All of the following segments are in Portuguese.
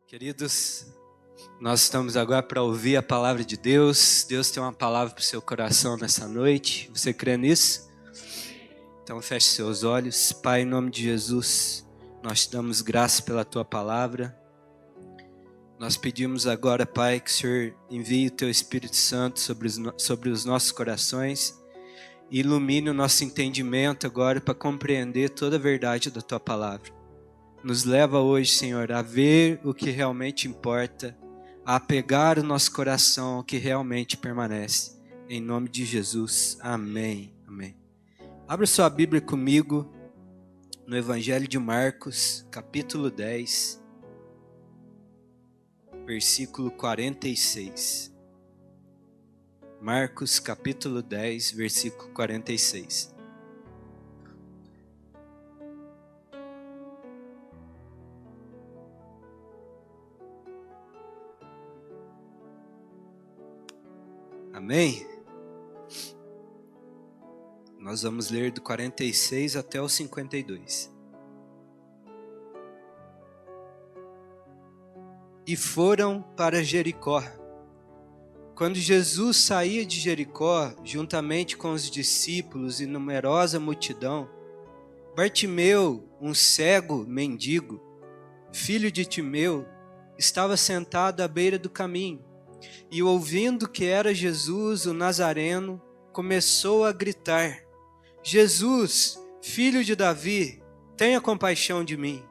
Queridos, nós estamos agora para ouvir a palavra de Deus. Deus tem uma palavra para o seu coração nessa noite. Você crê nisso? Então feche seus olhos. Pai, em nome de Jesus, nós te damos graça pela tua palavra. Nós pedimos agora, Pai, que o Senhor envie o teu Espírito Santo sobre os nossos corações e ilumine o nosso entendimento agora para compreender toda a verdade da tua palavra. Nos leva hoje, Senhor, a ver o que realmente importa, a apegar o nosso coração ao que realmente permanece. Em nome de Jesus. Amém. Amém. Abra sua Bíblia comigo no Evangelho de Marcos, capítulo 10, versículo 46. Marcos, capítulo 10, versículo 46. Amém? Nós vamos ler do 46 até o 52. E foram para Jericó. Quando Jesus saía de Jericó, juntamente com os discípulos e numerosa multidão, Bartimeu, um cego mendigo, filho de Timeu, estava sentado à beira do caminho. E ouvindo que era Jesus, o Nazareno, começou a gritar: Jesus, filho de Davi, tenha compaixão de mim.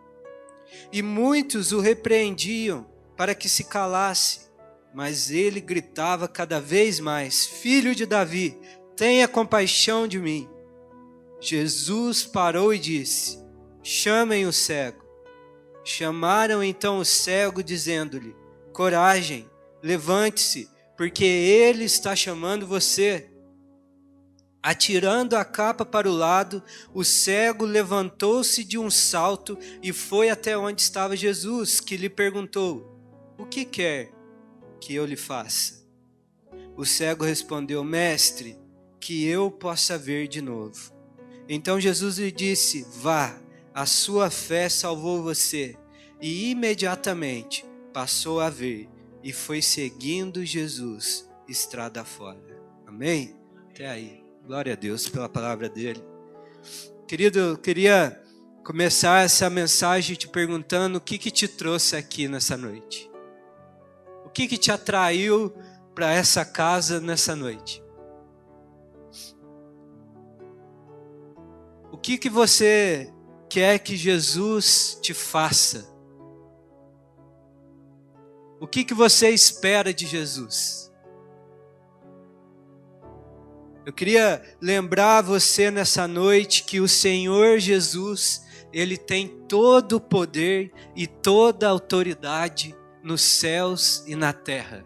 E muitos o repreendiam para que se calasse, mas ele gritava cada vez mais: Filho de Davi, tenha compaixão de mim. Jesus parou e disse: Chamem o cego. Chamaram então o cego, dizendo-lhe: Coragem, levante-se, porque ele está chamando você. Atirando a capa para o lado, o cego levantou-se de um salto e foi até onde estava Jesus, que lhe perguntou: O que quer que eu lhe faça? O cego respondeu: Mestre, que eu possa ver de novo. Então Jesus lhe disse: Vá, a sua fé salvou você. E imediatamente passou a ver e foi seguindo Jesus estrada fora. Amém? Até aí. Glória a Deus pela palavra dele. Querido, eu queria começar essa mensagem te perguntando o que te trouxe aqui nessa noite. O que te atraiu para essa casa nessa noite? O que você quer que Jesus te faça? O que você espera de Jesus? Eu queria lembrar você nessa noite que o Senhor Jesus, Ele tem todo o poder e toda a autoridade nos céus e na terra.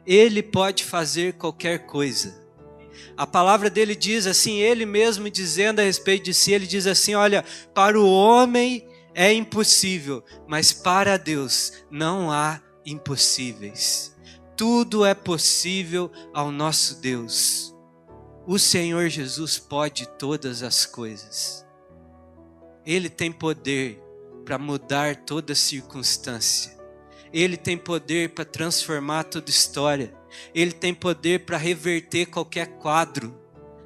Ele pode fazer qualquer coisa. A palavra dele diz assim, ele mesmo dizendo a respeito de si, ele diz assim: olha, para o homem é impossível, mas para Deus não há impossíveis. Tudo é possível ao nosso Deus. O Senhor Jesus pode todas as coisas. Ele tem poder para mudar toda circunstância. Ele tem poder para transformar toda história. Ele tem poder para reverter qualquer quadro.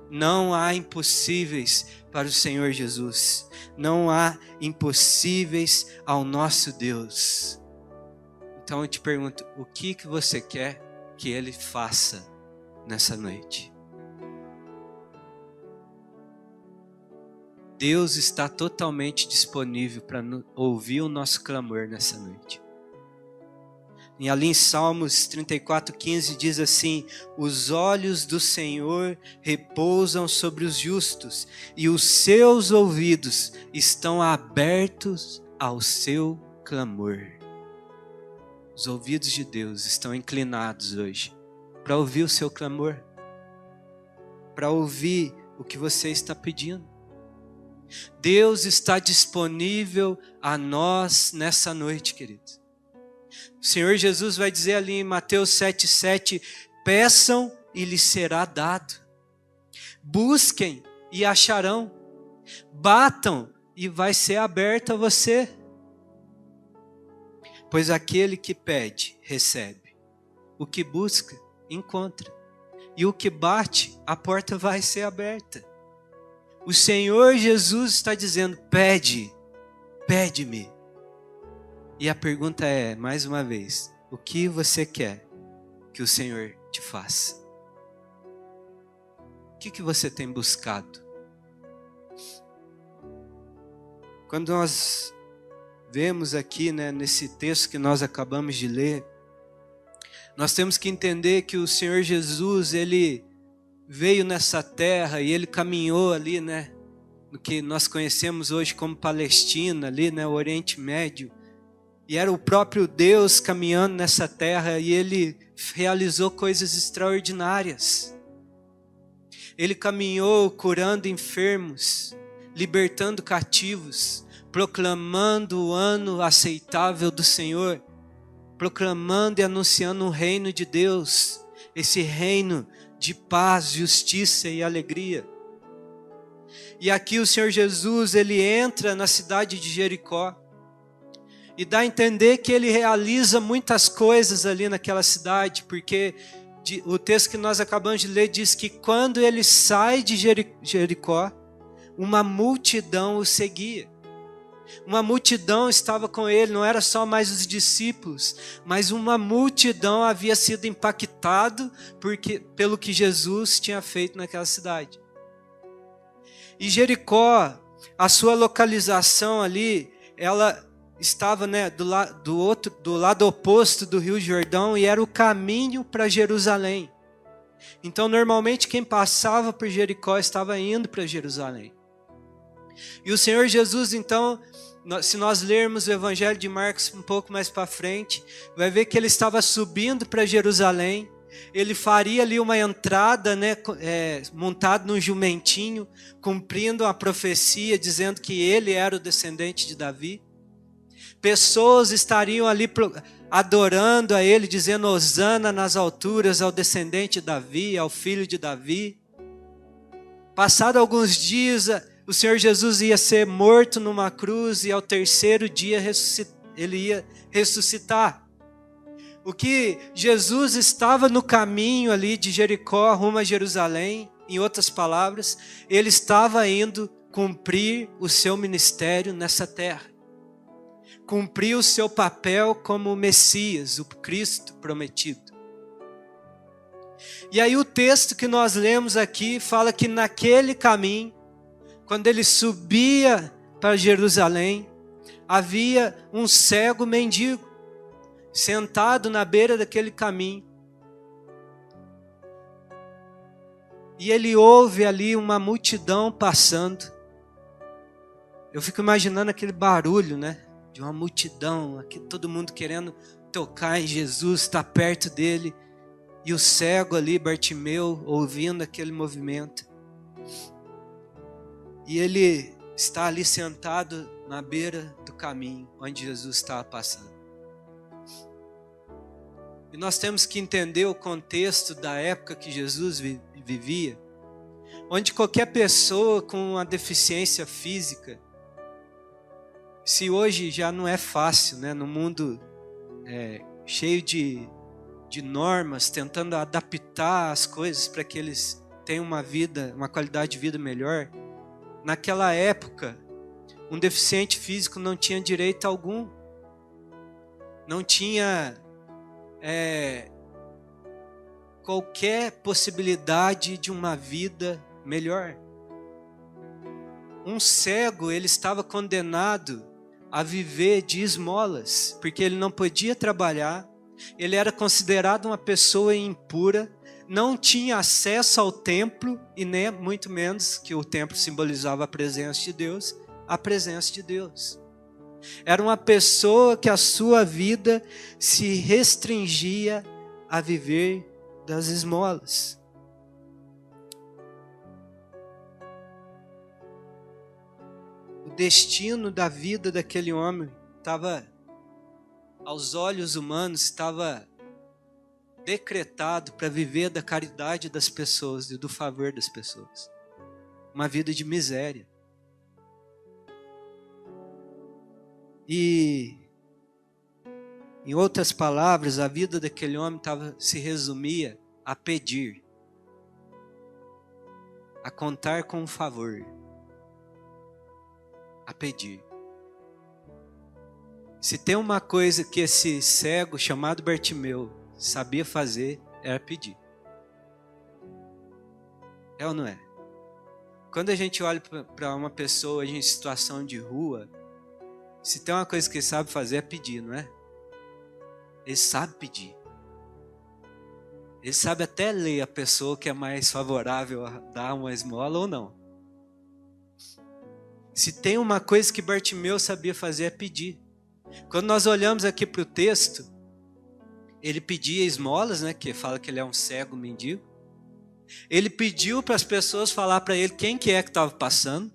Não há impossíveis para o Senhor Jesus. Não há impossíveis ao nosso Deus. Então eu te pergunto, o que você quer que Ele faça nessa noite? Deus está totalmente disponível para ouvir o nosso clamor nessa noite. E ali em Salmos 34:15 diz assim: os olhos do Senhor repousam sobre os justos e os seus ouvidos estão abertos ao seu clamor. Os ouvidos de Deus estão inclinados hoje para ouvir o seu clamor, para ouvir o que você está pedindo. Deus está disponível a nós nessa noite, queridos. O Senhor Jesus vai dizer ali em Mateus 7:7, peçam e lhes será dado. Busquem e acharão. Batam e vai ser aberto a você. Pois aquele que pede, recebe. O que busca, encontra. E o que bate, a porta vai ser aberta. O Senhor Jesus está dizendo, pede, pede-me. E a pergunta é, mais uma vez, o que você quer que o Senhor te faça? O que você tem buscado? Quando nós vemos aqui, né, nesse texto que nós acabamos de ler, nós temos que entender que o Senhor Jesus, Ele veio nessa terra e Ele caminhou ali, né, no que nós conhecemos hoje como Palestina, ali, né, o Oriente Médio. E era o próprio Deus caminhando nessa terra e Ele realizou coisas extraordinárias. Ele caminhou curando enfermos, libertando cativos, proclamando o ano aceitável do Senhor, proclamando e anunciando o reino de Deus, esse reino de paz, justiça e alegria. E aqui o Senhor Jesus, Ele entra na cidade de Jericó, e dá a entender que Ele realiza muitas coisas ali naquela cidade, porque o texto que nós acabamos de ler diz que quando Ele sai de Jericó, uma multidão o seguia. Uma multidão estava com Ele, não era só mais os discípulos, mas uma multidão havia sido impactado pelo que Jesus tinha feito naquela cidade. E Jericó, a sua localização ali, ela estava, né, do lado oposto do Rio Jordão e era o caminho para Jerusalém. Então, normalmente, quem passava por Jericó estava indo para Jerusalém. E o Senhor Jesus, então, se nós lermos o Evangelho de Marcos um pouco mais para frente, vai ver que ele estava subindo para Jerusalém. Ele faria ali uma entrada, né, montado num jumentinho, cumprindo a profecia, dizendo que ele era o descendente de Davi. Pessoas estariam ali adorando a ele, dizendo Hosana nas alturas ao descendente de Davi, ao filho de Davi. Passado alguns dias, o Senhor Jesus ia ser morto numa cruz e ao terceiro dia ele ia ressuscitar. O que Jesus estava no caminho ali de Jericó rumo a Jerusalém, em outras palavras, ele estava indo cumprir o seu ministério nessa terra. Cumprir o seu papel como Messias, o Cristo prometido. E aí o texto que nós lemos aqui fala que naquele caminho, quando ele subia para Jerusalém, havia um cego mendigo, sentado na beira daquele caminho. E ele ouve ali uma multidão passando. Eu fico imaginando aquele barulho, né? De uma multidão, aqui, todo mundo querendo tocar em Jesus, estar perto dele. E o cego ali, Bartimeu, ouvindo aquele movimento. E ele está ali sentado na beira do caminho, onde Jesus estava passando. E nós temos que entender o contexto da época que Jesus vivia, onde qualquer pessoa com uma deficiência física, se hoje já não é fácil, né, no mundo cheio de normas, tentando adaptar as coisas para que eles tenham uma qualidade de vida melhor, naquela época, um deficiente físico não tinha direito algum, não tinha qualquer possibilidade de uma vida melhor. Um cego, ele estava condenado a viver de esmolas, porque ele não podia trabalhar, ele era considerado uma pessoa impura, não tinha acesso ao templo, e nem muito menos, que o templo simbolizava a presença de Deus, a presença de Deus. Era uma pessoa que a sua vida se restringia a viver das esmolas. O destino da vida daquele homem estava, aos olhos humanos, estava decretado para viver da caridade das pessoas e do favor das pessoas. Uma vida de miséria. E Em outras palavras, a vida daquele homem se resumia a pedir, a contar com um favor, a pedir. Se tem uma coisa que esse cego chamado Bartimeu sabia fazer, era pedir. É ou não é? Quando a gente olha para uma pessoa em situação de rua, se tem uma coisa que ele sabe fazer é pedir, não é? Ele sabe pedir. Ele sabe até ler a pessoa que é mais favorável a dar uma esmola ou não. Se tem uma coisa que Bartimeu sabia fazer é pedir. Quando nós olhamos aqui para o texto, ele pedia esmolas, né? Que fala que ele é um cego mendigo. Ele pediu para as pessoas falar para ele quem que é que estava passando.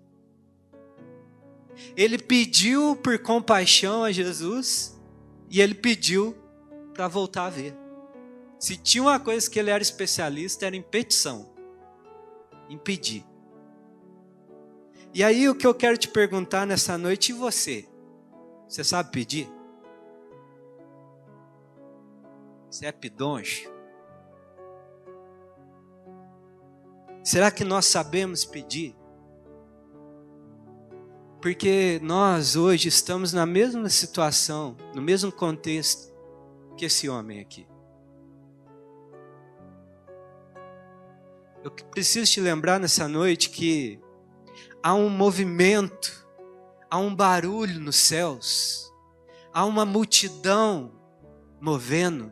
Ele pediu por compaixão a Jesus e ele pediu para voltar a ver. Se tinha uma coisa que ele era especialista, era em petição, em pedir. E aí o que eu quero te perguntar nessa noite, e você? Você sabe pedir? Você é pidoncho? Será que nós sabemos pedir? Porque nós hoje estamos na mesma situação, no mesmo contexto que esse homem aqui. Eu preciso te lembrar nessa noite que há um movimento, há um barulho nos céus, há uma multidão movendo,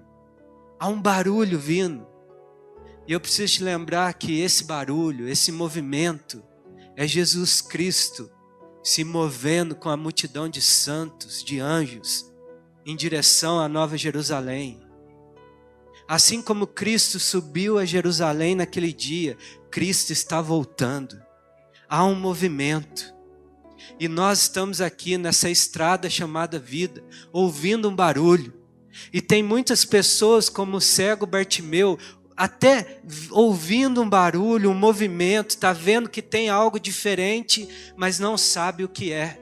há um barulho vindo. E eu preciso te lembrar que esse barulho, esse movimento, é Jesus Cristo se movendo com a multidão de santos, de anjos, em direção à Nova Jerusalém. Assim como Cristo subiu a Jerusalém naquele dia, Cristo está voltando. Há um movimento. E nós estamos aqui nessa estrada chamada vida, ouvindo um barulho. E tem muitas pessoas como o cego Bartimeu, até ouvindo um barulho, um movimento, está vendo que tem algo diferente, mas não sabe o que é.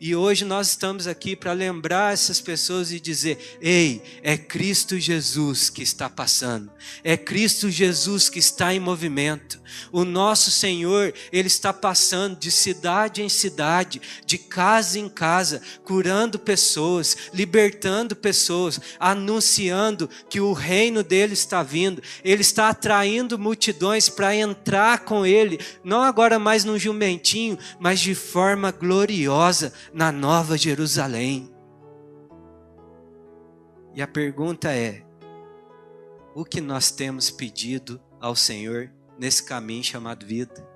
E hoje nós estamos aqui para lembrar essas pessoas e dizer: ei, é Cristo Jesus que está passando, é Cristo Jesus que está em movimento. O nosso Senhor, Ele está passando de cidade em cidade, de casa em casa, curando pessoas, libertando pessoas, anunciando que o reino dele está vindo. Ele está atraindo multidões para entrar com Ele, não agora mais num jumentinho, mas de forma gloriosa, na Nova Jerusalém. E a pergunta é: o que nós temos pedido ao Senhor nesse caminho chamado vida?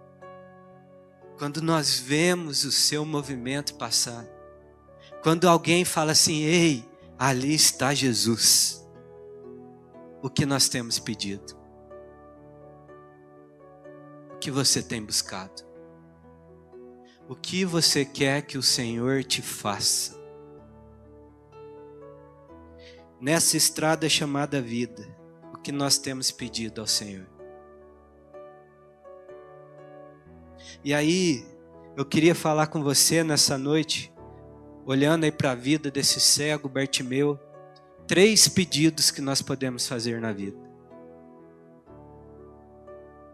Quando nós vemos o seu movimento passar, quando alguém fala assim: ei, ali está Jesus, o que nós temos pedido? O que você tem buscado? O que você quer que o Senhor te faça? Nessa estrada chamada vida, o que nós temos pedido ao Senhor? E aí, eu queria falar com você nessa noite, olhando aí para a vida desse cego Bartimeu, 3 pedidos que nós podemos fazer na vida.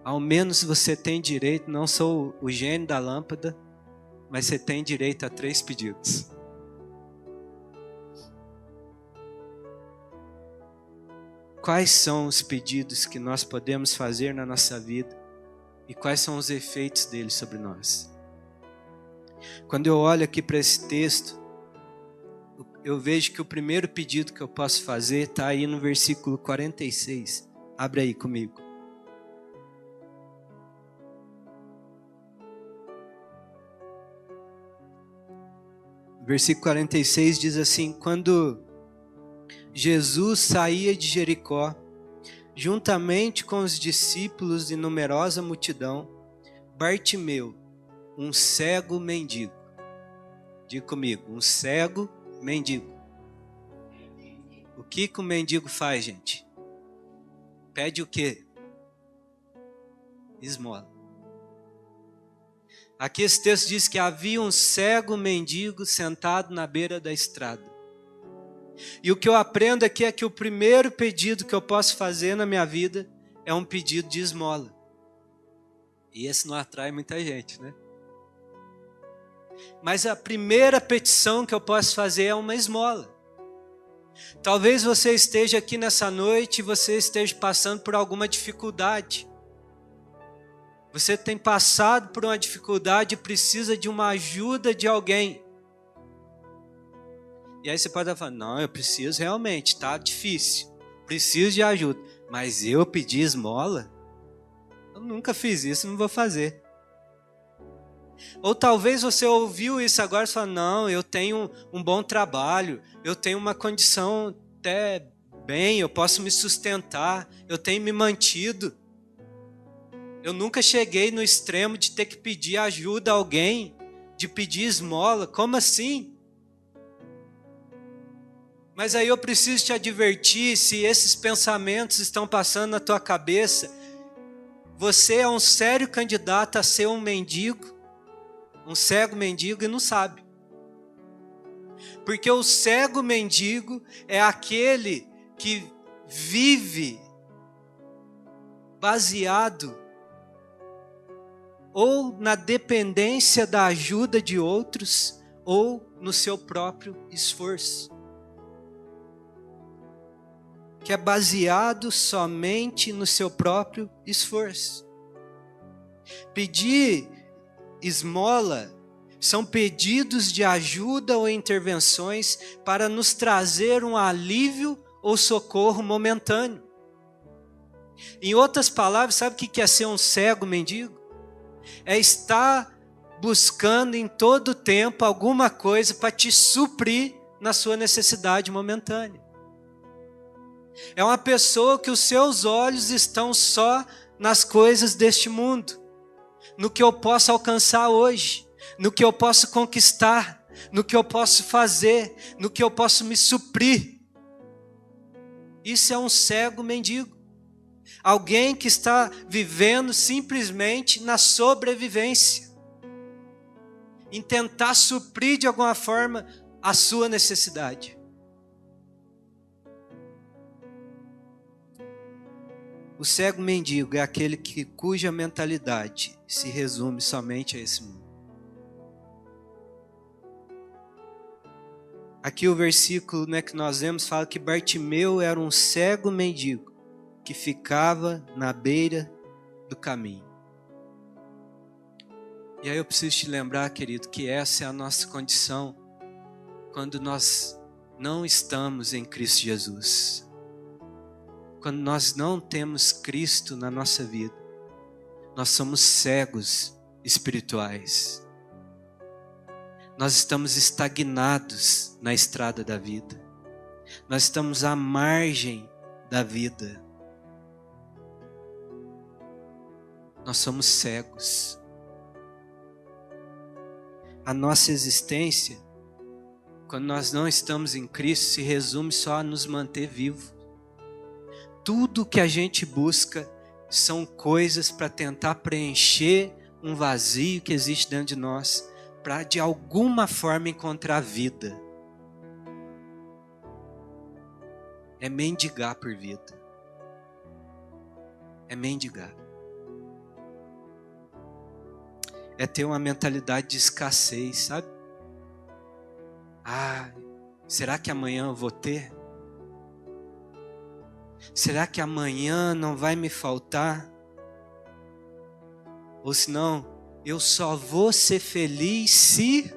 Ao menos você tem direito, não sou o gênio da lâmpada, mas você tem direito a 3 pedidos. Quais são os pedidos que nós podemos fazer na nossa vida e quais são os efeitos deles sobre nós? Quando eu olho aqui para esse texto, eu vejo que o primeiro pedido que eu posso fazer está aí no versículo 46. Abre aí comigo. Versículo 46 diz assim: quando Jesus saía de Jericó, juntamente com os discípulos e numerosa multidão, Bartimeu, um cego mendigo. Diga comigo, um cego mendigo. O que o mendigo faz, gente? Pede o quê? Esmola. Aqui esse texto diz que havia um cego mendigo sentado na beira da estrada. E o que eu aprendo aqui é que o primeiro pedido que eu posso fazer na minha vida é um pedido de esmola. E esse não atrai muita gente, né? Mas a primeira petição que eu posso fazer é uma esmola. Talvez você esteja aqui nessa noite e você esteja passando por alguma dificuldade. Você tem passado por uma dificuldade e precisa de uma ajuda de alguém. E aí você pode falar, não, eu preciso realmente, está difícil. Preciso de ajuda. Mas eu pedi esmola? Eu nunca fiz isso, não vou fazer. Ou talvez você ouviu isso agora e falou, não, eu tenho um bom trabalho, eu tenho uma condição até bem, eu posso me sustentar, eu tenho me mantido. Eu nunca cheguei no extremo de ter que pedir ajuda a alguém, de pedir esmola, como assim? Mas aí eu preciso te advertir, se esses pensamentos estão passando na tua cabeça, você é um sério candidato a ser um mendigo, um cego mendigo e não sabe. Porque o cego mendigo é aquele que vive baseado ou na dependência da ajuda de outros ou no seu próprio esforço. Que é baseado somente no seu próprio esforço. Pedir esmola são pedidos de ajuda ou intervenções para nos trazer um alívio ou socorro momentâneo. Em outras palavras, sabe o que é ser um cego mendigo? É estar buscando em todo tempo alguma coisa para te suprir na sua necessidade momentânea. É uma pessoa que os seus olhos estão só nas coisas deste mundo, no que eu posso alcançar hoje, no que eu posso conquistar, no que eu posso fazer, no que eu posso me suprir. Isso é um cego mendigo. Alguém que está vivendo simplesmente na sobrevivência, em tentar suprir de alguma forma a sua necessidade. O cego mendigo é aquele cuja mentalidade se resume somente a esse mundo. Aqui o versículo, que nós vemos fala que Bartimeu era um cego mendigo que ficava na beira do caminho. E aí eu preciso te lembrar, querido, que essa é a nossa condição quando nós não estamos em Cristo Jesus. Quando nós não temos Cristo na nossa vida, nós somos cegos espirituais. Nós estamos estagnados na estrada da vida. Nós estamos à margem da vida. Nós somos cegos. A nossa existência, quando nós não estamos em Cristo, se resume só a nos manter vivos. Tudo que a gente busca são coisas para tentar preencher um vazio que existe dentro de nós, para de alguma forma encontrar vida. É mendigar por vida. É mendigar. É ter uma mentalidade de escassez, sabe? Será que amanhã eu vou ter? Será que amanhã não vai me faltar? Ou senão, eu só vou ser feliz se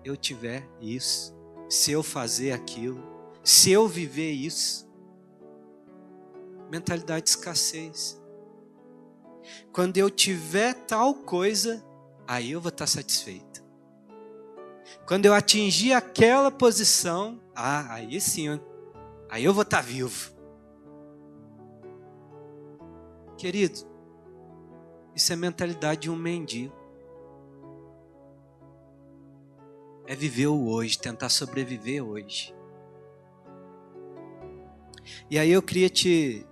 eu tiver isso, se eu fazer aquilo, se eu viver isso. Mentalidade de escassez. Quando eu tiver tal coisa, aí eu vou estar satisfeito. Quando eu atingir aquela posição, aí sim, aí eu vou estar vivo. Querido, isso é mentalidade de um mendigo. É viver o hoje, tentar sobreviver hoje. E aí eu queria te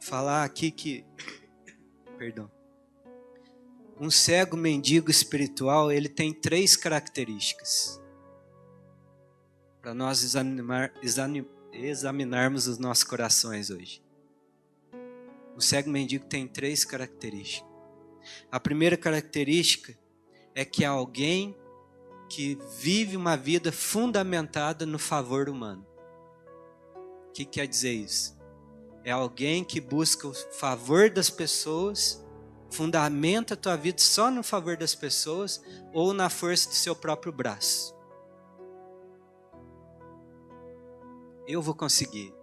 falar aqui que, um cego mendigo espiritual, ele tem 3 características. para nós examinarmos os nossos corações hoje. O cego mendigo tem 3 características. A primeira característica é que é alguém que vive uma vida fundamentada no favor humano. O que quer dizer isso? É alguém que busca o favor das pessoas, fundamenta a tua vida só no favor das pessoas ou na força do seu próprio braço. Eu vou conseguir,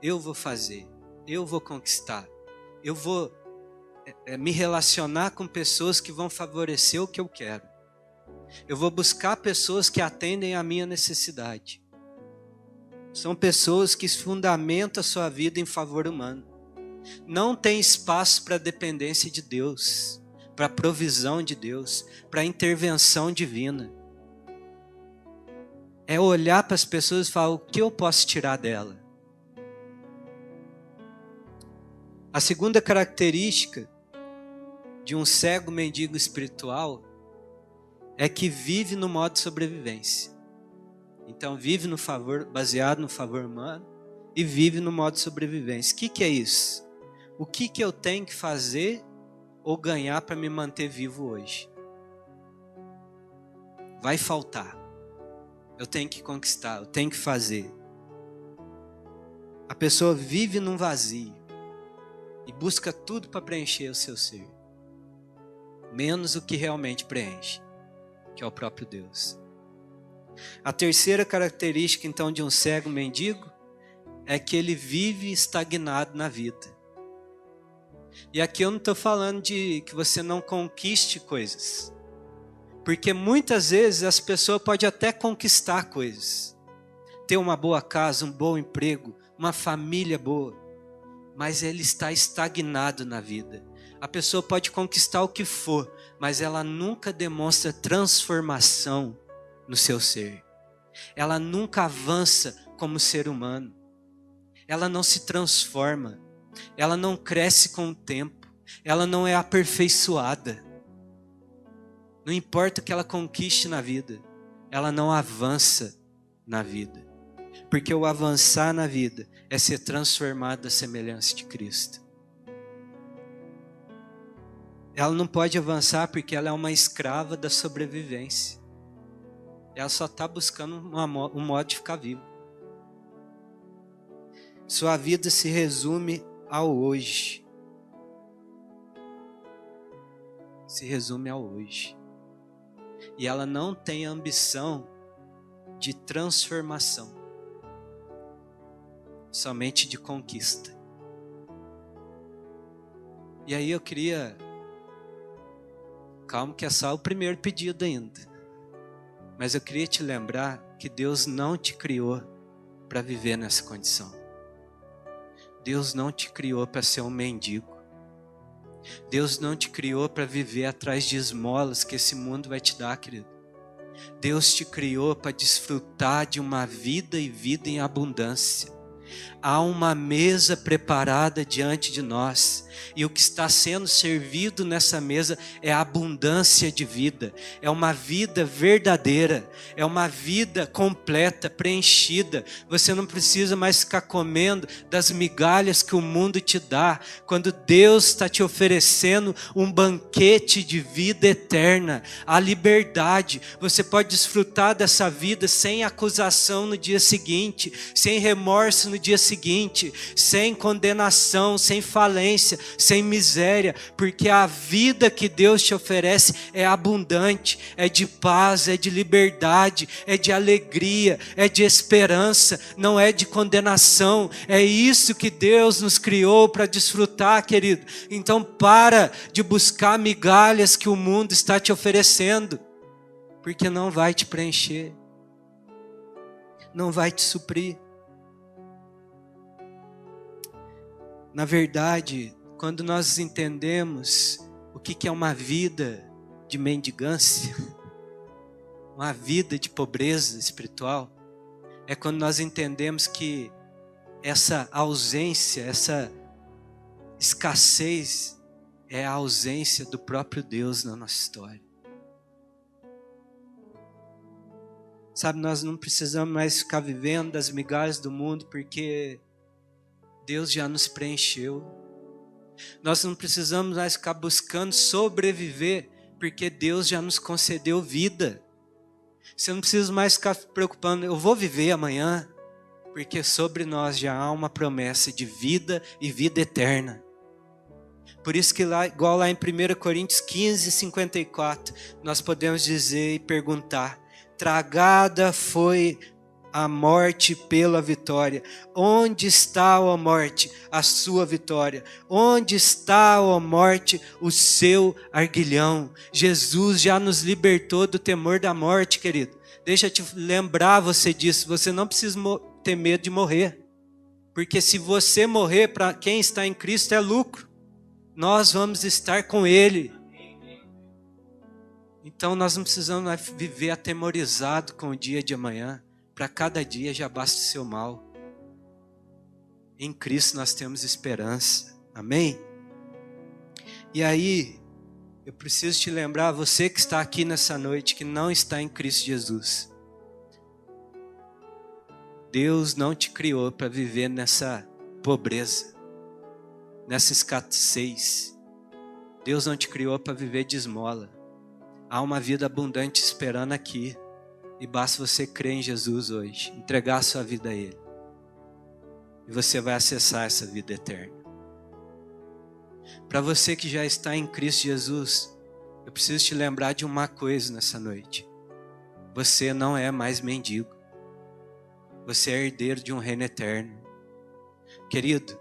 eu vou fazer, eu vou conquistar, eu vou me relacionar com pessoas que vão favorecer o que eu quero. Eu vou buscar pessoas que atendem à minha necessidade. São pessoas que fundamentam a sua vida em favor humano. Não tem espaço para a dependência de Deus, para a provisão de Deus, para a intervenção divina. É olhar para as pessoas e falar, o que eu posso tirar dela? A segunda característica de um cego mendigo espiritual é que vive no modo de sobrevivência. Então vive no favor, baseado no favor humano, e vive no modo de sobrevivência. O que é isso? O que eu tenho que fazer ou ganhar para me manter vivo hoje? Vai faltar. Eu tenho que conquistar, eu tenho que fazer. A pessoa vive num vazio e busca tudo para preencher o seu ser, menos o que realmente preenche, que é o próprio Deus. A terceira característica, então, de um cego mendigo é que ele vive estagnado na vida. E aqui eu não estou falando de que você não conquiste coisas, porque muitas vezes as pessoas podem até conquistar coisas, ter uma boa casa, um bom emprego, uma família boa, mas ele está estagnado na vida. A pessoa pode conquistar o que for, mas ela nunca demonstra transformação no seu ser. Ela nunca avança como ser humano. Ela não se transforma. Ela não cresce com o tempo. Ela não é aperfeiçoada. Não importa o que ela conquiste na vida, ela não avança na vida. Porque o avançar na vida é ser transformado à semelhança de Cristo. Ela não pode avançar porque ela é uma escrava da sobrevivência. Ela só está buscando um modo de ficar viva. Sua vida se resume ao hoje. Se resume ao hoje. E ela não tem ambição de transformação, somente de conquista. E aí eu queria... Calma que é só o primeiro pedido ainda. Mas eu queria te lembrar que Deus não te criou para viver nessa condição. Deus não te criou para ser um mendigo. Deus não te criou para viver atrás de esmolas que esse mundo vai te dar, querido. Deus te criou para desfrutar de uma vida e vida em abundância. Há uma mesa preparada diante de nós, e o que está sendo servido nessa mesa é a abundância de vida, é uma vida verdadeira, é uma vida completa, preenchida. Você não precisa mais ficar comendo das migalhas que o mundo te dá, quando Deus está te oferecendo um banquete de vida eterna, a liberdade. Você pode desfrutar dessa vida sem acusação no dia seguinte, sem remorso no dia seguinte, sem condenação, sem falência, sem miséria, porque a vida que Deus te oferece é abundante, é de paz, é de liberdade, é de alegria, é de esperança, não é de condenação. É isso que Deus nos criou para desfrutar, querido. Então para de buscar migalhas que o mundo está te oferecendo, porque não vai te preencher, não vai te suprir. Na verdade, quando nós entendemos o que é uma vida de mendigância, uma vida de pobreza espiritual, é quando nós entendemos que essa ausência, essa escassez é a ausência do próprio Deus na nossa história. Sabe, nós não precisamos mais ficar vivendo das migalhas do mundo, porque Deus já nos preencheu. Nós não precisamos mais ficar buscando sobreviver, porque Deus já nos concedeu vida. Você não precisa mais ficar preocupando, eu vou viver amanhã, porque sobre nós já há uma promessa de vida e vida eterna. Por isso que lá, igual lá em 1 Coríntios 15, 54, nós podemos dizer e perguntar: tragada foi a morte pela vitória. Onde está, ó morte, a sua vitória? Onde está, ó morte, o seu arguilhão? Jesus já nos libertou do temor da morte, querido. Deixa eu te lembrar você disso. Você não precisa ter medo de morrer. Porque se você morrer, para quem está em Cristo é lucro. Nós vamos estar com Ele. Então nós não precisamos viver atemorizado com o dia de amanhã. Para cada dia já basta o seu mal. Em Cristo nós temos esperança. Amém? E aí, eu preciso te lembrar, você que está aqui nessa noite, que não está em Cristo Jesus. Deus não te criou para viver nessa pobreza, nessa escassez. Deus não te criou para viver de esmola. Há uma vida abundante esperando aqui. E basta você crer em Jesus hoje, entregar a sua vida a Ele. E você vai acessar essa vida eterna. Para você que já está em Cristo Jesus, eu preciso te lembrar de uma coisa nessa noite. Você não é mais mendigo. Você é herdeiro de um reino eterno. Querido,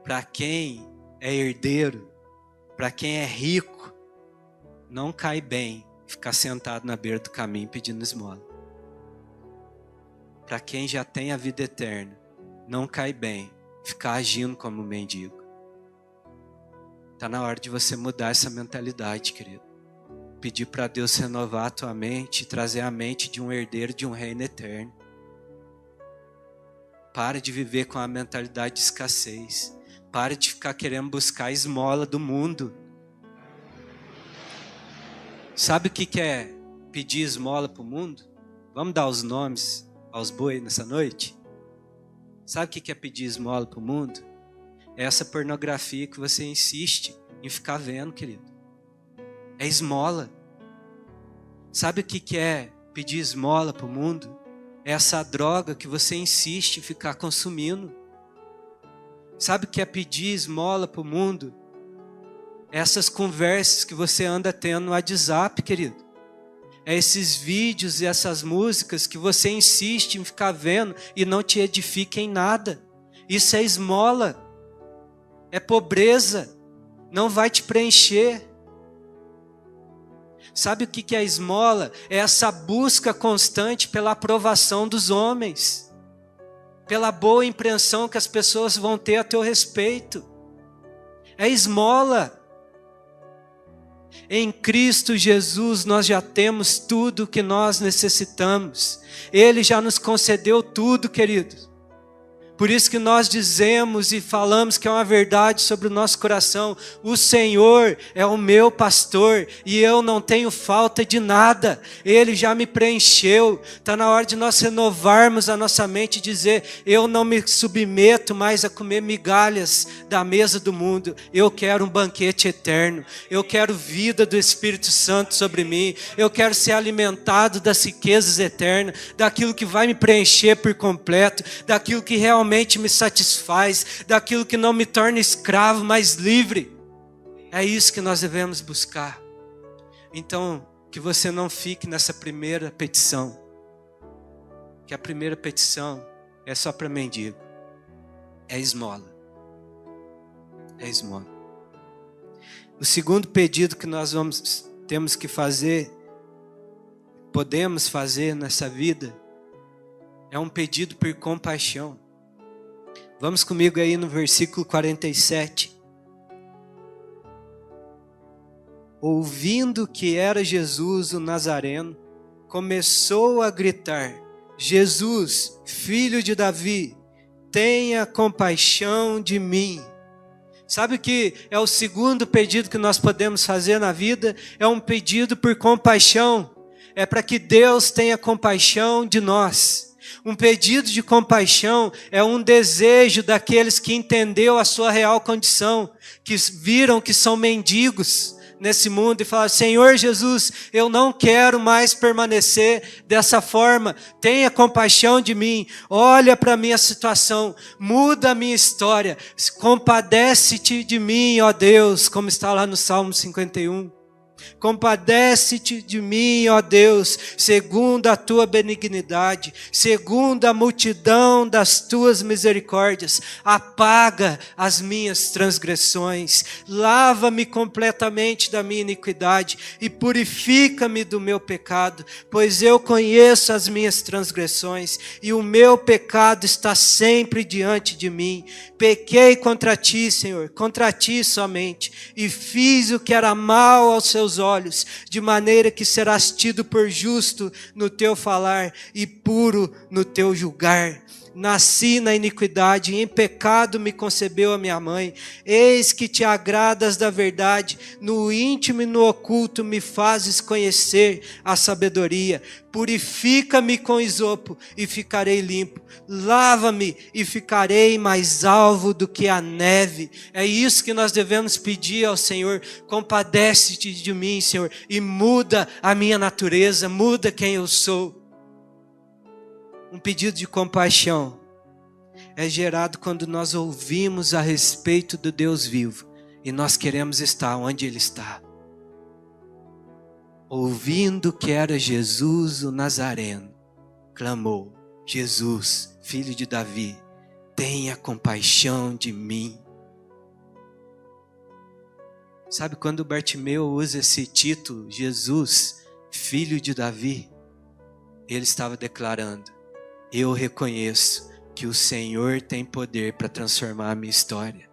para quem é herdeiro, para quem é rico, não cai bem ficar sentado na beira do caminho pedindo esmola. Para quem já tem a vida eterna, não cai bem ficar agindo como mendigo. Está na hora de você mudar essa mentalidade, querido. Pedir para Deus renovar a tua mente e trazer a mente de um herdeiro de um reino eterno. Para de viver com a mentalidade de escassez. Para de ficar querendo buscar a esmola do mundo. Sabe o que é pedir esmola para o mundo? Vamos dar os nomes aos bois nessa noite? Sabe o que é pedir esmola para o mundo? É essa pornografia que você insiste em ficar vendo, querido. É esmola. Sabe o que é pedir esmola para o mundo? É essa droga que você insiste em ficar consumindo. Sabe o que é pedir esmola para o mundo? É essas conversas que você anda tendo no WhatsApp, querido. É esses vídeos e essas músicas que você insiste em ficar vendo e não te edifica em nada. Isso é esmola. É pobreza. Não vai te preencher. Sabe o que é esmola? É essa busca constante pela aprovação dos homens. Pela boa impressão que as pessoas vão ter a teu respeito. É esmola. Em Cristo Jesus nós já temos tudo o que nós necessitamos. Ele já nos concedeu tudo, queridos. Por isso que nós dizemos e falamos que é uma verdade sobre o nosso coração. O Senhor é o meu pastor e eu não tenho falta de nada. Ele já me preencheu. Está na hora de nós renovarmos a nossa mente e dizer: eu não me submeto mais a comer migalhas da mesa do mundo. Eu quero um banquete eterno. Eu quero vida do Espírito Santo sobre mim. Eu quero ser alimentado das riquezas eternas, daquilo que vai me preencher por completo, daquilo que realmente me satisfaz, daquilo que não me torna escravo, mas livre. É isso que nós devemos buscar. Então, que você não fique nessa primeira petição, que a primeira petição é só para mendigo, é esmola. É esmola. O segundo pedido que nós temos que fazer, podemos fazer nessa vida, é um pedido por compaixão. Vamos comigo aí no versículo 47. Ouvindo que era Jesus o Nazareno, começou a gritar: Jesus, filho de Davi, tenha compaixão de mim. Sabe o que é o segundo pedido que nós podemos fazer na vida? É um pedido por compaixão. é para que Deus tenha compaixão de nós. Um pedido de compaixão é um desejo daqueles que entenderam a sua real condição, que viram que são mendigos nesse mundo e falaram: Senhor Jesus, eu não quero mais permanecer dessa forma, tenha compaixão de mim, olha para a minha situação, muda a minha história, compadece-te de mim, ó Deus, como está lá no Salmo 51. Compadece-te de mim, ó Deus, segundo a tua benignidade, segundo a multidão das tuas misericórdias, apaga as minhas transgressões, lava-me completamente da minha iniquidade e purifica-me do meu pecado, pois eu conheço as minhas transgressões e o meu pecado está sempre diante de mim. Pequei contra ti, Senhor, contra ti somente, e fiz o que era mal aos seus olhos, de maneira que serás tido por justo no teu falar e puro no teu julgar. Nasci na iniquidade, e em pecado me concebeu a minha mãe. Eis que te agradas da verdade, no íntimo e no oculto me fazes conhecer a sabedoria. Purifica-me com isopo e ficarei limpo. Lava-me e ficarei mais alvo do que a neve. É isso que nós devemos pedir ao Senhor. Compadece-te de mim, Senhor, e muda a minha natureza, muda quem eu sou. Um pedido de compaixão é gerado quando nós ouvimos a respeito do Deus vivo e nós queremos estar onde Ele está. Ouvindo que era Jesus o Nazareno, clamou: Jesus, filho de Davi, tenha compaixão de mim. Sabe quando Bartimeu usa esse título, Jesus, filho de Davi, ele estava declarando: eu reconheço que o Senhor tem poder para transformar a minha história.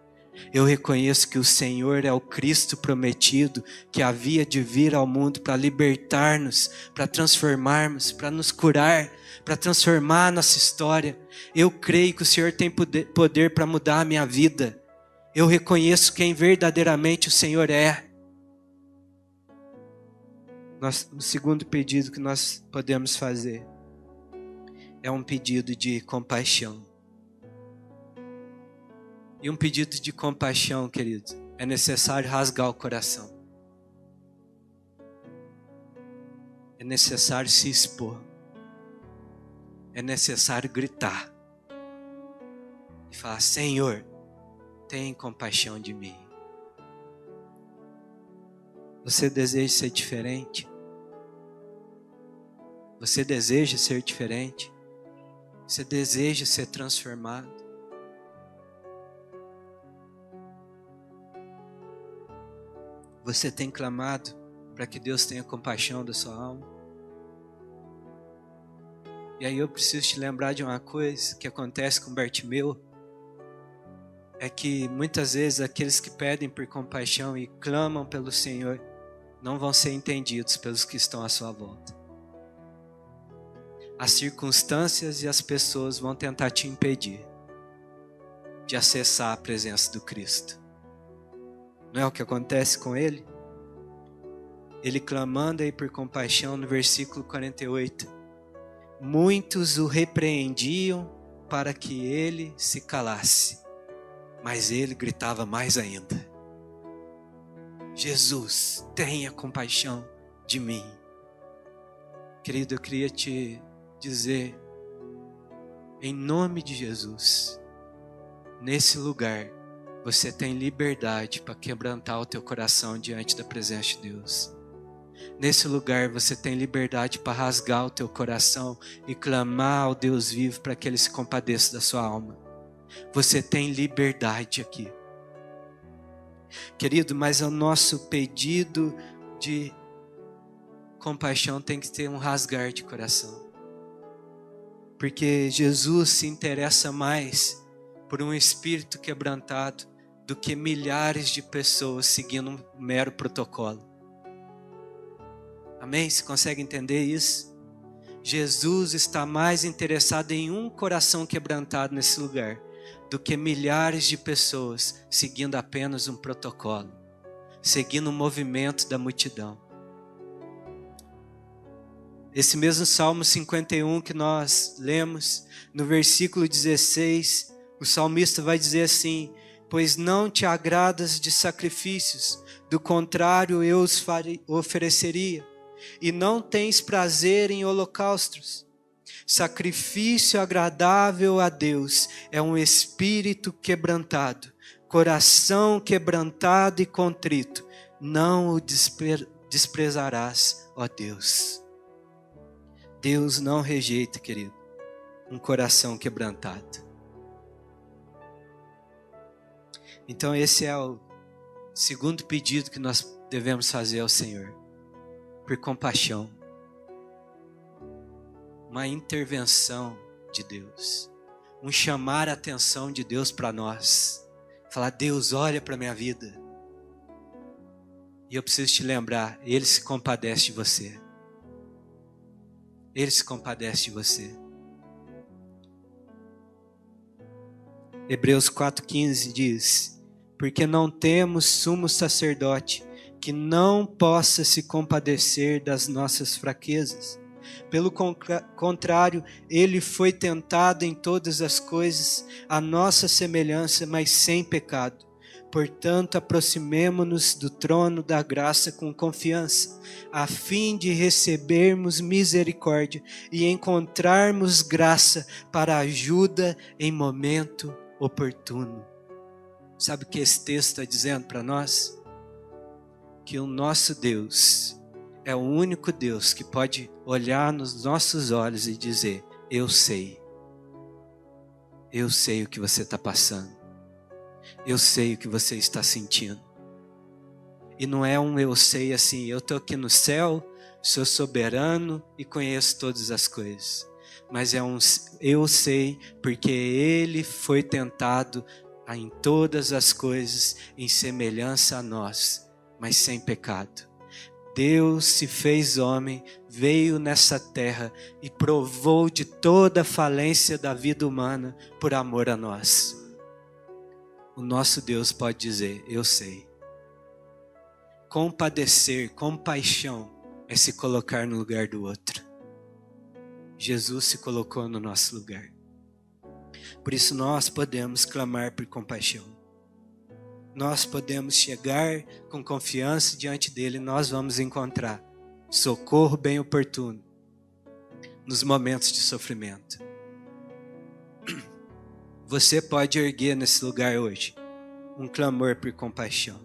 Eu reconheço que o Senhor é o Cristo prometido, que havia de vir ao mundo para libertar-nos, para transformarmos, para nos curar, para transformar a nossa história. Eu creio que o Senhor tem poder para mudar a minha vida. Eu reconheço quem verdadeiramente o Senhor é. O segundo pedido que nós podemos fazer é um pedido de compaixão. E um pedido de compaixão, querido, é necessário rasgar o coração. É necessário se expor. É necessário gritar. E falar: Senhor, tem compaixão de mim. Você deseja ser diferente? Você deseja ser diferente? Você deseja ser transformado? Você tem clamado para que Deus tenha compaixão da sua alma? E aí eu preciso te lembrar de uma coisa que acontece com Bartimeu. É que muitas vezes aqueles que pedem por compaixão e clamam pelo Senhor não vão ser entendidos pelos que estão à sua volta. As circunstâncias e as pessoas vão tentar te impedir de acessar a presença do Cristo. Não é o que acontece com ele? Ele clamando aí por compaixão no versículo 48. Muitos o repreendiam para que ele se calasse, mas ele gritava mais ainda: Jesus, tenha compaixão de mim. Querido, eu queria te dizer, em nome de Jesus, nesse lugar, você tem liberdade para quebrantar o teu coração diante da presença de Deus. Nesse lugar, você tem liberdade para rasgar o teu coração e clamar ao Deus vivo para que Ele se compadeça da sua alma. Você tem liberdade aqui. Querido, mas o nosso pedido de compaixão tem que ter um rasgar de coração. Porque Jesus se interessa mais por um espírito quebrantado do que milhares de pessoas seguindo um mero protocolo. Amém? Você consegue entender isso? Jesus está mais interessado em um coração quebrantado nesse lugar do que milhares de pessoas seguindo apenas um protocolo, seguindo o movimento da multidão. Esse mesmo Salmo 51 que nós lemos, no versículo 16, o salmista vai dizer assim: pois não te agradas de sacrifícios, do contrário eu os ofereceria, e não tens prazer em holocaustos. Sacrifício agradável a Deus é um espírito quebrantado, coração quebrantado e contrito, não o desprezarás, ó Deus. Deus não rejeita, querido, um coração quebrantado. Então esse é o segundo pedido que nós devemos fazer ao Senhor, por compaixão. Uma intervenção de Deus, um chamar a atenção de Deus para nós. Falar: Deus, olha para a minha vida. E eu preciso te lembrar, Ele se compadece de você. Ele se compadece de você. Hebreus 4,15 diz: porque não temos sumo sacerdote que não possa se compadecer das nossas fraquezas. Pelo contrário, ele foi tentado em todas as coisas, à nossa semelhança, mas sem pecado. Portanto, aproximemo-nos do trono da graça com confiança, a fim de recebermos misericórdia e encontrarmos graça para ajuda em momento oportuno. Sabe o que esse texto está dizendo para nós? Que o nosso Deus é o único Deus que pode olhar nos nossos olhos e dizer: eu sei o que você está passando, eu sei o que você está sentindo. E não é um eu sei assim, eu estou aqui no céu, sou soberano e conheço todas as coisas. Mas é um eu sei porque Ele foi tentado em todas as coisas em semelhança a nós, mas sem pecado. Deus se fez homem, veio nessa terra e provou de toda a falência da vida humana por amor a nós. O nosso Deus pode dizer: eu sei. Compadecer, compaixão é se colocar no lugar do outro. Jesus se colocou no nosso lugar. Por isso nós podemos clamar por compaixão. Nós podemos chegar com confiança diante dele, nós vamos encontrar socorro bem oportuno nos momentos de sofrimento. Você pode erguer nesse lugar hoje um clamor por compaixão.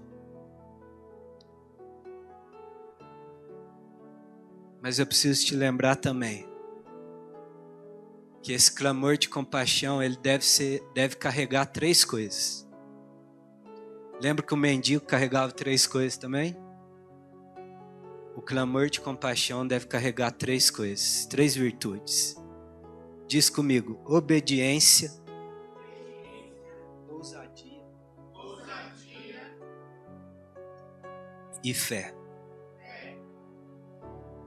Mas eu preciso te lembrar também que esse clamor de compaixão, ele deve carregar 3 coisas. Lembra que o mendigo carregava 3 coisas também? O clamor de compaixão deve carregar 3 coisas, 3 virtudes. Diz comigo: obediência, ousadia e fé.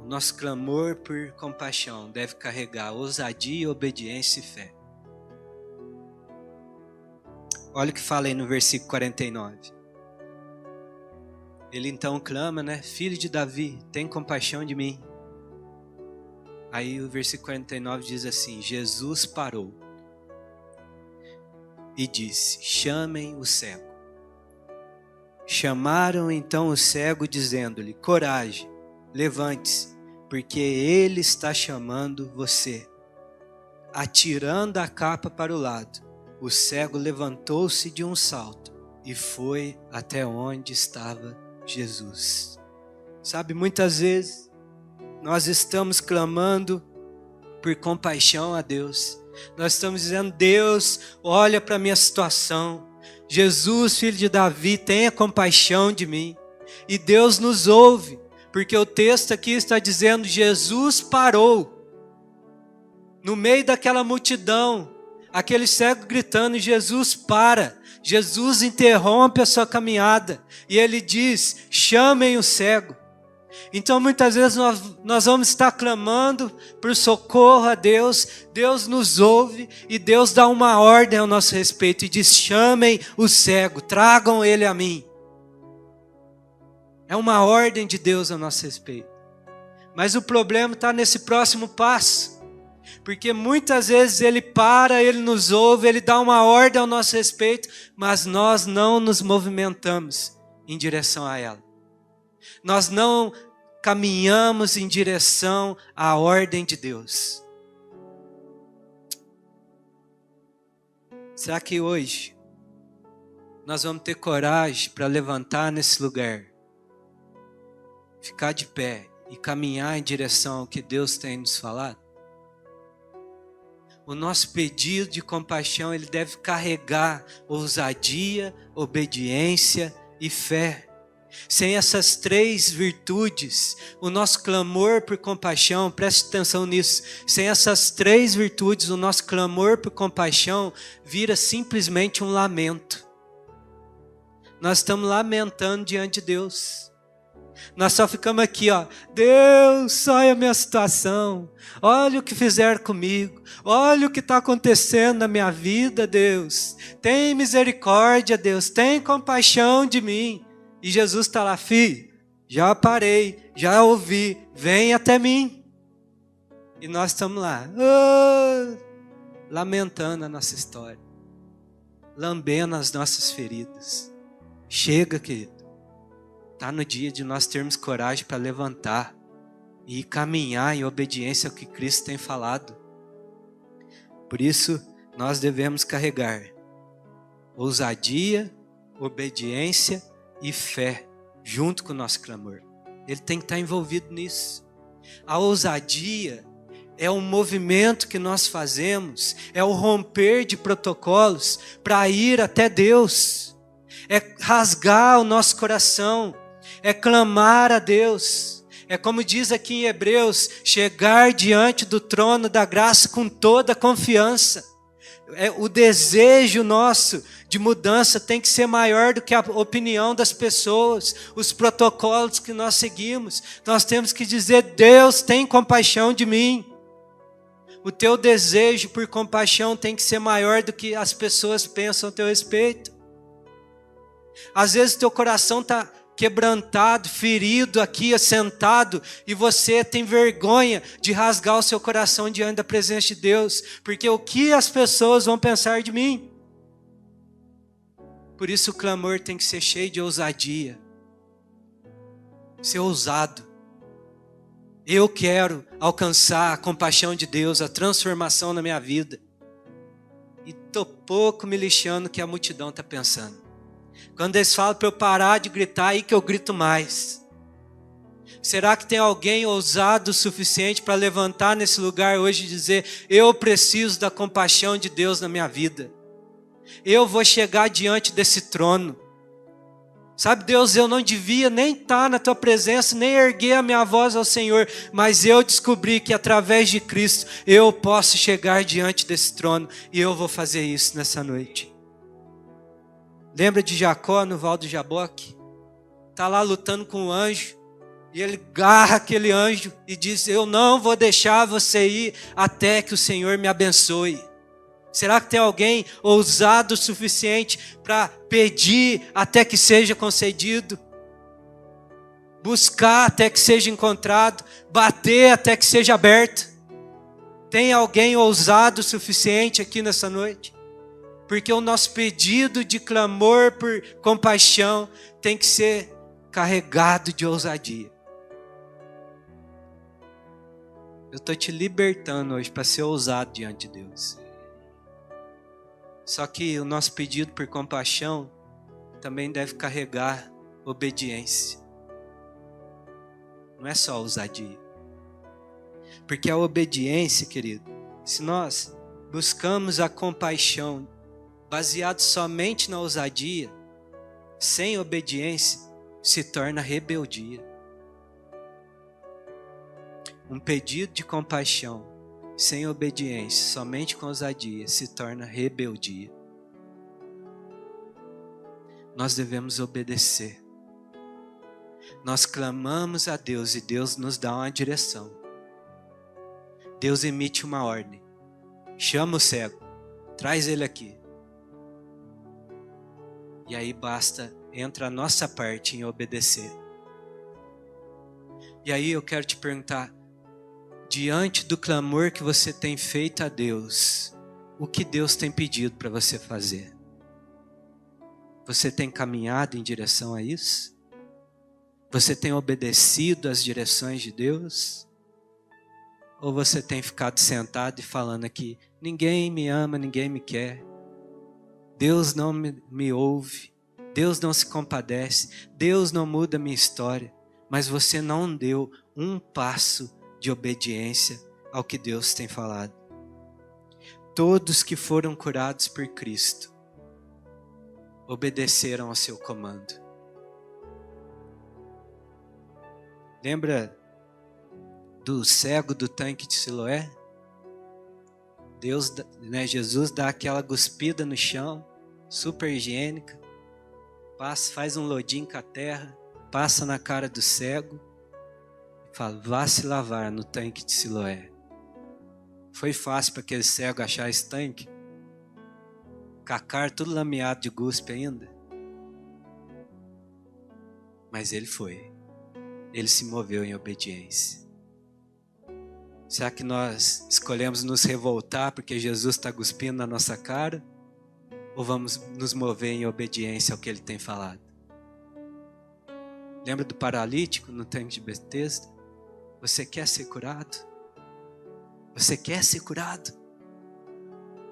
O nosso clamor por compaixão deve carregar ousadia, obediência e fé. Olha o que fala aí no versículo 49. Ele então clama, né? Filho de Davi, tem compaixão de mim. Aí o versículo 49 diz assim: Jesus parou e disse: chamem o cego. Chamaram então o cego, dizendo-lhe: coragem, levante-se, porque ele está chamando você. Atirando a capa para o lado, o cego levantou-se de um salto e foi até onde estava Jesus. Sabe, muitas vezes nós estamos clamando por compaixão a Deus. Nós estamos dizendo: Deus, olha para a minha situação. Jesus, filho de Davi, tenha compaixão de mim. E Deus nos ouve, porque o texto aqui está dizendo: Jesus parou. No meio daquela multidão, aquele cego gritando, Jesus para. Jesus interrompe a sua caminhada e ele diz: chamem o cego. Então muitas vezes nós vamos estar clamando por socorro a Deus, Deus nos ouve e Deus dá uma ordem ao nosso respeito e diz: chamem o cego, tragam ele a mim. É uma ordem de Deus a nosso respeito. Mas o problema está nesse próximo passo. Porque muitas vezes ele para, ele nos ouve, ele dá uma ordem ao nosso respeito, mas nós não nos movimentamos em direção a ela. Nós não caminhamos em direção à ordem de Deus. Será que hoje nós vamos ter coragem para levantar nesse lugar, ficar de pé e caminhar em direção ao que Deus tem nos falado? O nosso pedido de compaixão, ele deve carregar ousadia, obediência e fé. Sem essas três virtudes, o nosso clamor por compaixão, preste atenção nisso, sem essas três virtudes, o nosso clamor por compaixão vira simplesmente um lamento. Nós estamos lamentando diante de Deus. Nós só ficamos aqui, ó. Deus, olha a minha situação. Olha o que fizeram comigo. Olha o que está acontecendo na minha vida, Deus. Tem misericórdia, Deus. Tem compaixão de mim. E Jesus está lá, filho, já parei, já ouvi, vem até mim. E nós estamos lá, lamentando a nossa história. Lambendo as nossas feridas. Chega, querido. Está no dia de nós termos coragem para levantar e caminhar em obediência ao que Cristo tem falado. Por isso, nós devemos carregar ousadia, obediência e fé, junto com o nosso clamor. Ele tem que estar envolvido nisso. A ousadia é um movimento que nós fazemos, é o romper de protocolos para ir até Deus. É rasgar o nosso coração, é clamar a Deus. É como diz aqui em Hebreus, chegar diante do trono da graça com toda a confiança. O desejo nosso de mudança tem que ser maior do que a opinião das pessoas, os protocolos que nós seguimos. Nós temos que dizer, Deus tem compaixão de mim. O teu desejo por compaixão tem que ser maior do que as pessoas pensam a teu respeito. Às vezes o teu coração está quebrantado, ferido aqui, assentado, e você tem vergonha de rasgar o seu coração diante da presença de Deus, porque o que as pessoas vão pensar de mim? Por isso o clamor tem que ser cheio de ousadia, ser ousado. Eu quero alcançar a compaixão de Deus, a transformação na minha vida, e estou pouco me lixando o que a multidão está pensando. Quando eles falam para eu parar de gritar, aí que eu grito mais. Será que tem alguém ousado o suficiente para levantar nesse lugar hoje e dizer, eu preciso da compaixão de Deus na minha vida. Eu vou chegar diante desse trono. Sabe, Deus, eu não devia nem estar na tua presença, nem erguer a minha voz ao Senhor, mas eu descobri que através de Cristo eu posso chegar diante desse trono e eu vou fazer isso nessa noite. Lembra de Jacó no Val do Jaboque? Está lá lutando com o anjo. E ele agarra aquele anjo e diz, eu não vou deixar você ir até que o Senhor me abençoe. Será que tem alguém ousado o suficiente para pedir até que seja concedido? Buscar até que seja encontrado? Bater até que seja aberto? Tem alguém ousado o suficiente aqui nessa noite? Porque o nosso pedido de clamor por compaixão tem que ser carregado de ousadia. Eu estou te libertando hoje para ser ousado diante de Deus. Só que o nosso pedido por compaixão também deve carregar obediência. Não é só ousadia. Porque a obediência, querido, se nós buscamos a compaixão baseado somente na ousadia, sem obediência, se torna rebeldia. Um pedido de compaixão, sem obediência, somente com ousadia, se torna rebeldia. Nós devemos obedecer. Nós clamamos a Deus e Deus nos dá uma direção. Deus emite uma ordem. Chama o cego, traz ele aqui. E aí entra a nossa parte em obedecer. E aí eu quero te perguntar, diante do clamor que você tem feito a Deus, o que Deus tem pedido para você fazer? Você tem caminhado em direção a isso? Você tem obedecido às direções de Deus? Ou você tem ficado sentado e falando aqui, ninguém me ama, ninguém me quer, Deus não me ouve, Deus não se compadece, Deus não muda a minha história, mas você não deu um passo de obediência ao que Deus tem falado. Todos que foram curados por Cristo obedeceram ao seu comando. Lembra do cego do tanque de Siloé? Jesus dá aquela cuspida no chão, super higiênica, faz um lodinho com a terra, passa na cara do cego e fala, vá se lavar no tanque de Siloé. Foi fácil para aquele cego achar esse tanque? Cacar tudo lameado de guspe ainda? Mas ele foi. Ele se moveu em obediência. Será que nós escolhemos nos revoltar porque Jesus está cuspindo na nossa cara? Ou vamos nos mover em obediência ao que Ele tem falado? Lembra do paralítico no tanque de Betesda? Você quer ser curado? Você quer ser curado?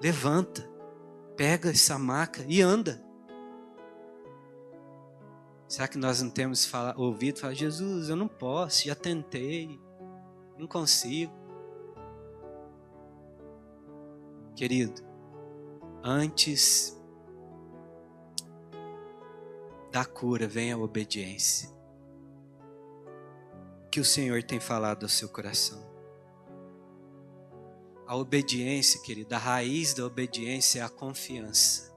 Levanta, pega essa maca e anda. Será que nós não temos ouvido falar, Jesus, eu não posso, já tentei, não consigo. Querido, antes da cura vem a obediência. Que o Senhor tem falado ao seu coração. A obediência, querido, a raiz da obediência é a confiança.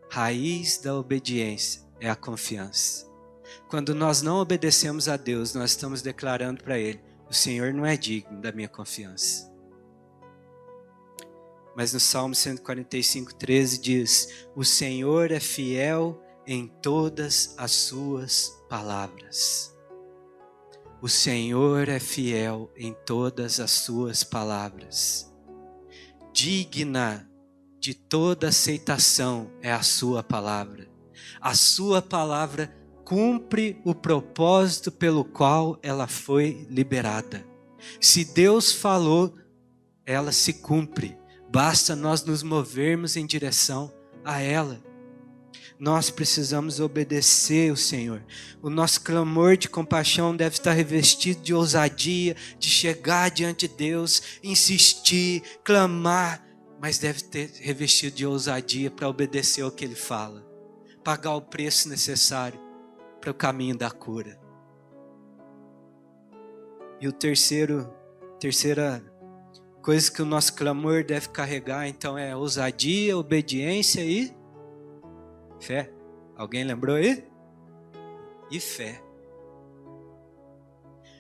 Raiz da obediência é a confiança. Quando nós não obedecemos a Deus, nós estamos declarando para Ele, o Senhor não é digno da minha confiança. Mas no Salmo 145:13 diz, o Senhor é fiel em todas as suas palavras. O Senhor é fiel em todas as suas palavras. Digna de toda aceitação é a sua palavra. A sua palavra cumpre o propósito pelo qual ela foi liberada. Se Deus falou, ela se cumpre. Basta nós nos movermos em direção a ela. Nós precisamos obedecer o Senhor. O nosso clamor de compaixão deve estar revestido de ousadia, de chegar diante de Deus, insistir, clamar, mas deve ter revestido de ousadia para obedecer ao que Ele fala. Pagar o preço necessário para o caminho da cura. E o terceira coisa que o nosso clamor deve carregar, então, é ousadia, obediência e fé. Alguém lembrou aí? E fé.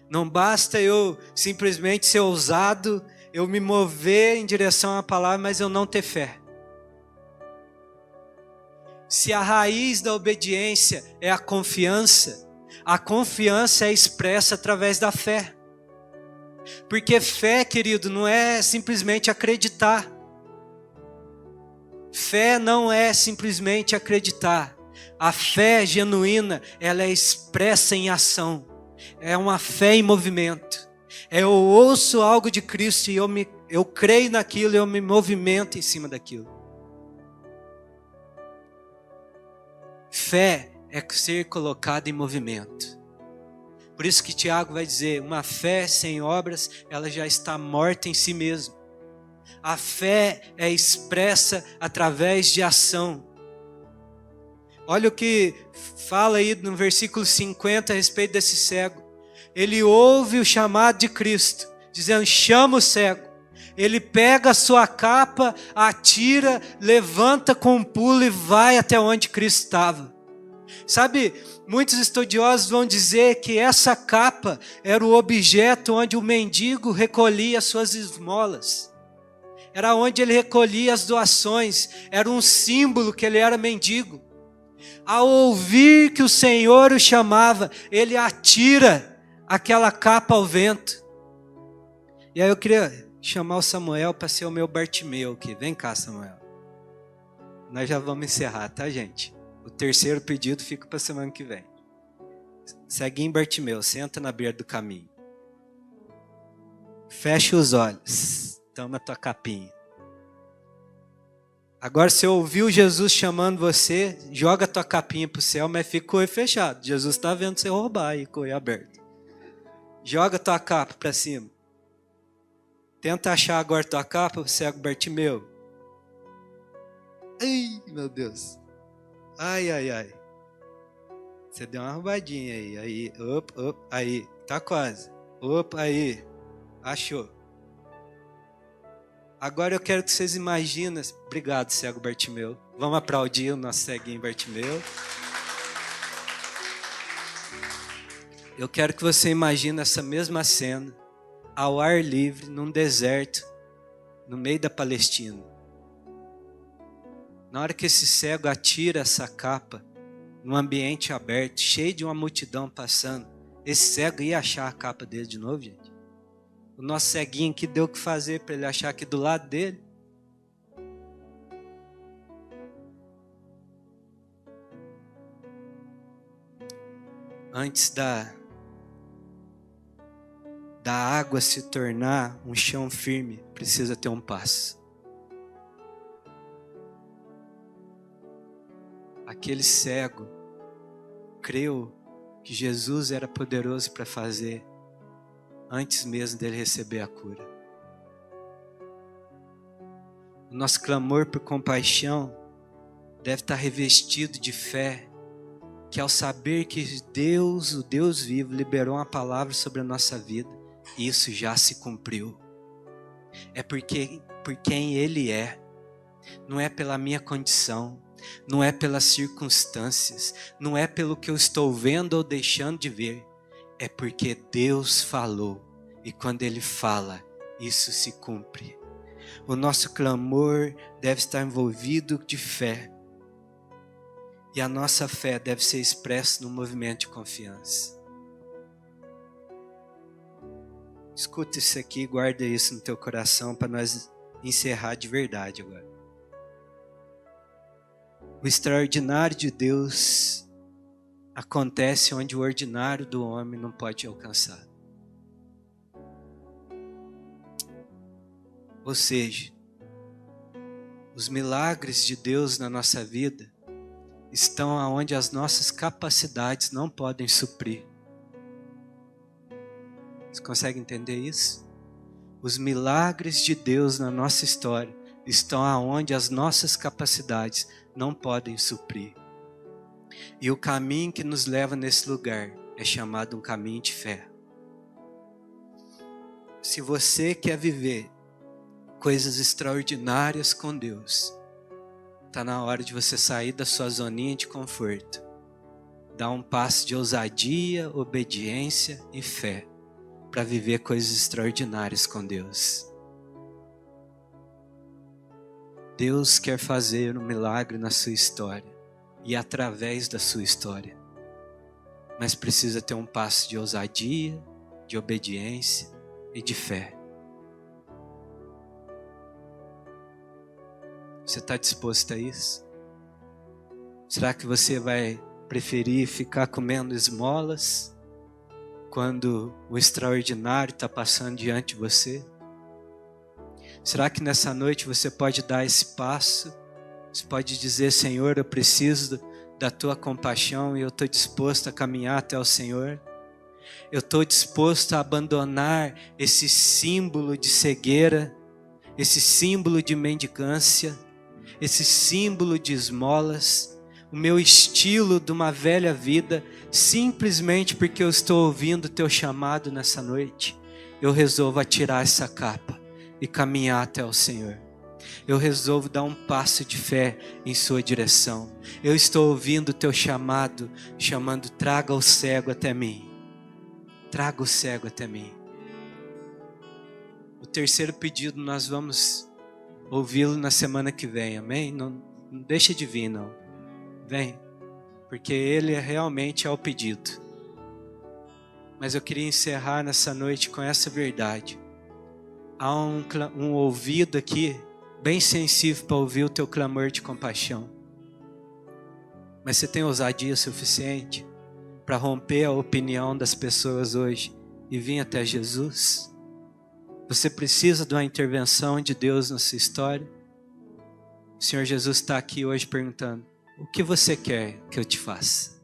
Não basta eu simplesmente ser ousado, eu me mover em direção à palavra, mas eu não ter fé. Se a raiz da obediência é a confiança é expressa através da fé. Porque fé, querido, não é simplesmente acreditar. Fé não é simplesmente acreditar. A fé genuína, ela é expressa em ação. É uma fé em movimento. Eu ouço algo de Cristo e eu creio naquilo e eu me movimento em cima daquilo. Fé é ser colocado em movimento. Por isso que Tiago vai dizer, uma fé sem obras, ela já está morta em si mesma. A fé é expressa através de ação. Olha o que fala aí no versículo 50 a respeito desse cego. Ele ouve o chamado de Cristo, dizendo, chama o cego. Ele pega a sua capa, atira, levanta com um pulo e vai até onde Cristo estava. Sabe, muitos estudiosos vão dizer que essa capa era o objeto onde o mendigo recolhia suas esmolas. Era onde ele recolhia as doações, era um símbolo que ele era mendigo. Ao ouvir que o Senhor o chamava, ele atira aquela capa ao vento. E aí eu queria chamar o Samuel para ser o meu Bartimeu aqui. Vem cá, Samuel. Nós já vamos encerrar, tá, gente? O terceiro pedido fica para semana que vem. Ceguinho Bartimeu, senta na beira do caminho. Fecha os olhos. Toma tua capinha. Agora, se ouviu Jesus chamando você, joga tua capinha pro céu, mas fica com o olho fechado. Jesus está vendo você roubar aí com o olho aberto. Joga tua capa para cima. Tenta achar agora tua capa, cego Bartimeu. Ai, meu Deus. Ai, ai, ai. Você deu uma roubadinha aí. Aí, aí. Tá quase. Aí. Achou. Agora eu quero que vocês imaginem. Obrigado, cego Bartimeu. Vamos aplaudir o nosso ceguinho Bartimeu. Eu quero que você imagine essa mesma cena, ao ar livre, num deserto, no meio da Palestina. Na hora que esse cego atira essa capa, num ambiente aberto, cheio de uma multidão passando, esse cego ia achar a capa dele de novo, gente? O nosso ceguinho que deu o que fazer para ele achar aqui do lado dele? Antes da água se tornar um chão firme, precisa ter um passo. Aquele cego creu que Jesus era poderoso para fazer antes mesmo dele receber a cura. O nosso clamor por compaixão deve estar revestido de fé, que ao saber que Deus, o Deus vivo, liberou uma palavra sobre a nossa vida, isso já se cumpriu. É porque por quem Ele é, não é pela minha condição, não é pelas circunstâncias, não é pelo que eu estou vendo ou deixando de ver, é porque Deus falou, e quando Ele fala, isso se cumpre. O nosso clamor deve estar envolvido de fé, e a nossa fé deve ser expressa num movimento de confiança. Escuta isso aqui, guarda isso no teu coração para nós encerrar de verdade agora. O extraordinário de Deus acontece onde o ordinário do homem não pode alcançar. Ou seja, os milagres de Deus na nossa vida estão onde as nossas capacidades não podem suprir. Você consegue entender isso? Os milagres de Deus na nossa história estão aonde as nossas capacidades não podem suprir. E o caminho que nos leva nesse lugar é chamado um caminho de fé. Se você quer viver coisas extraordinárias com Deus, está na hora de você sair da sua zoninha de conforto. Dar um passo de ousadia, obediência e fé para viver coisas extraordinárias com Deus. Deus quer fazer um milagre na sua história e através da sua história. Mas precisa ter um passo de ousadia, de obediência e de fé. Você está disposto a isso? Será que você vai preferir ficar comendo esmolas quando o extraordinário está passando diante de você? Será que nessa noite você pode dar esse passo? Você pode dizer: Senhor, eu preciso da tua compaixão e eu estou disposto a caminhar até o Senhor. Eu estou disposto a abandonar esse símbolo de cegueira, esse símbolo de mendicância, esse símbolo de esmolas, o meu estilo de uma velha vida, simplesmente porque eu estou ouvindo o teu chamado nessa noite. Eu resolvo atirar essa capa e caminhar até o Senhor. Eu resolvo dar um passo de fé em sua direção. Eu estou ouvindo o teu chamado, chamando: traga o cego até mim. Traga o cego até mim. O terceiro pedido nós vamos ouvi-lo na semana que vem, amém? Não deixa de vir, não. Vem, porque ele realmente é o pedido. Mas eu queria encerrar nessa noite com essa verdade. Há um ouvido aqui bem sensível para ouvir o teu clamor de compaixão. Mas você tem ousadia suficiente para romper a opinião das pessoas hoje e vir até Jesus? Você precisa de uma intervenção de Deus na sua história? O Senhor Jesus está aqui hoje perguntando: o que você quer que eu te faça?